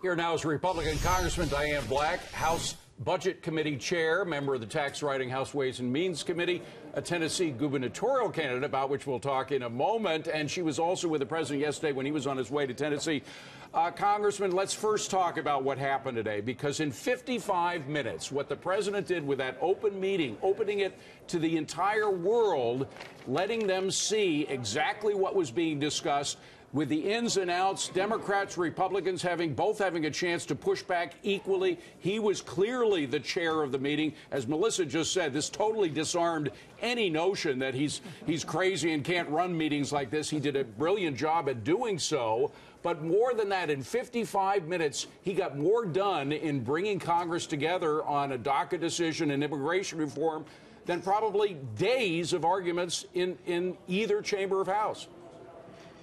Here now is Republican Congressman Diane Black, House Budget Committee Chair, member of the Tax Writing House Ways and Means Committee, a Tennessee gubernatorial candidate, about which we'll talk in a moment. And she was also with the president yesterday when he was on his way to Tennessee. Congressman, let's first talk about what happened today, because in 55 minutes, what the president did with that open meeting, opening it to the entire world, letting them see exactly what was being discussed, with the ins and outs, Democrats, Republicans both having a chance to push back equally. He was clearly the chair of the meeting. As Melissa just said, this totally disarmed any notion that he's crazy and can't run meetings like this. He did a brilliant job at doing so. But more than that, in 55 minutes, he got more done in bringing Congress together on a DACA decision and immigration reform than probably days of arguments in either chamber of House.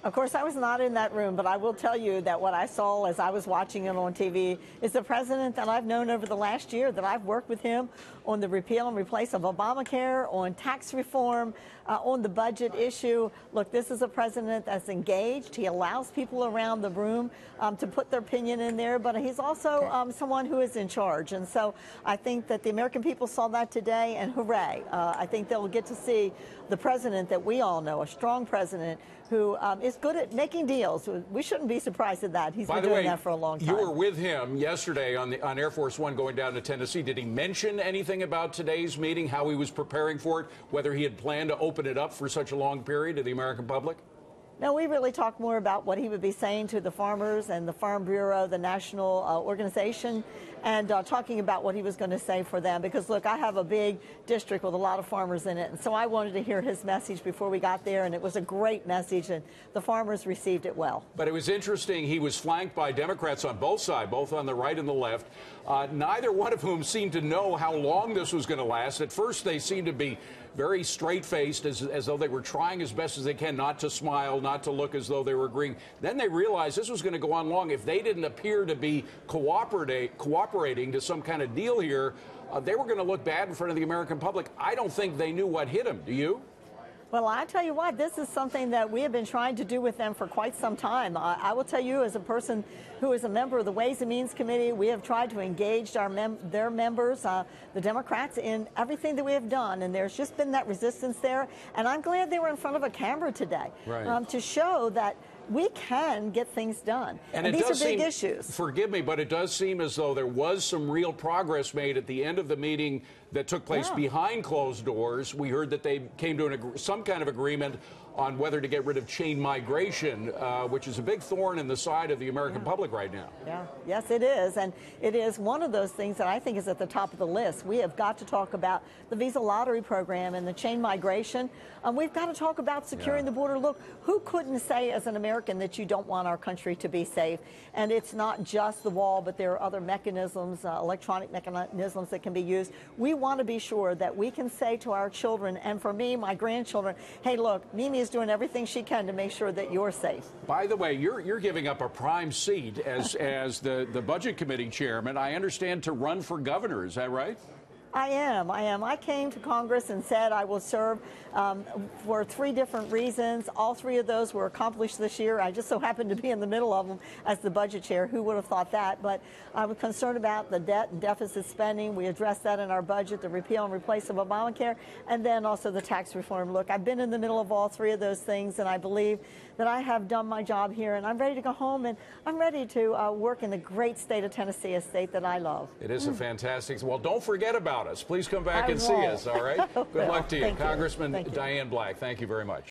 Of course, I was not in that room, but I will tell you that what I saw as I was watching it on TV is the president that I've known over the last year, that I've worked with him on the repeal and replace of Obamacare, on tax reform, on the budget issue. Look, this is a president that's engaged. He allows people around the room to put their opinion in there, but he's also someone who is in charge. And so I think that the American people saw that today, and hooray. I think they'll get to see the president that we all know, a strong president who is good at making deals. We shouldn't be surprised at that. He's been doing that for a long time. You were with him yesterday on Air Force One going down to Tennessee. Did he mention anything about today's meeting, how he was preparing for it, whether he had planned to open it up for such a long period to the American public? No, we really talked more about what he would be saying to the farmers and the Farm Bureau, the national organization, and talking about what he was going to say for them. Because, look, I have a big district with a lot of farmers in it, and so I wanted to hear his message before we got there, and it was a great message, and the farmers received it well. But it was interesting. He was flanked by Democrats on both sides, both on the right and the left, neither one of whom seemed to know how long this was going to last. At first, they seemed to be very straight-faced, as though they were trying as best as they can not to smile, not to look as though they were agreeing. Then they realized this was going to go on long. If they didn't appear to be cooperating to some kind of deal here, they were going to look bad in front of the American public. I don't think they knew what hit them. Do you? Well, I tell you what, this is something that we have been trying to do with them for quite some time. I will tell you, as a person who is a member of the Ways and Means Committee, we have tried to engage their members, the Democrats, in everything that we have done. And there's just been that resistance there. And I'm glad they were in front of a camera today, to show that we can get things done. And these are big issues. Forgive me, but it does seem as though there was some real progress made at the end of the meeting that took place behind closed doors. We heard that they came to some kind of agreement on whether to get rid of chain migration, which is a big thorn in the side of the American public right now. Yes, it is. And it is one of those things that I think is at the top of the list. We have got to talk about the visa lottery program and the chain migration. We've got to talk about securing the border. Look, who couldn't say as an American that you don't want our country to be safe? And it's not just the wall, but there are other mechanisms, electronic mechanisms that can be used. We want to be sure that we can say to our children, and for me, my grandchildren, hey, look, Mimi is doing everything she can to make sure that you're safe. By the way, you're giving up a prime seat as the Budget Committee chairman, I understand, to run for governor. Is that right? I am. I came to Congress and said I will serve for 3 different reasons. All 3 of those were accomplished this year. I just so happened to be in the middle of them as the budget chair. Who would have thought that? But I was concerned about the debt and deficit spending. We addressed that in our budget, the repeal and replace of Obamacare, and then also the tax reform. Look, I've been in the middle of all 3 of those things, and I believe that I have done my job here, and I'm ready to go home, and I'm ready to work in the great state of Tennessee, a state that I love. It is a fantastic. Well, don't forget about us. Please come back and see us, all right? Good luck to you. Congressman Diane Black, thank you very much.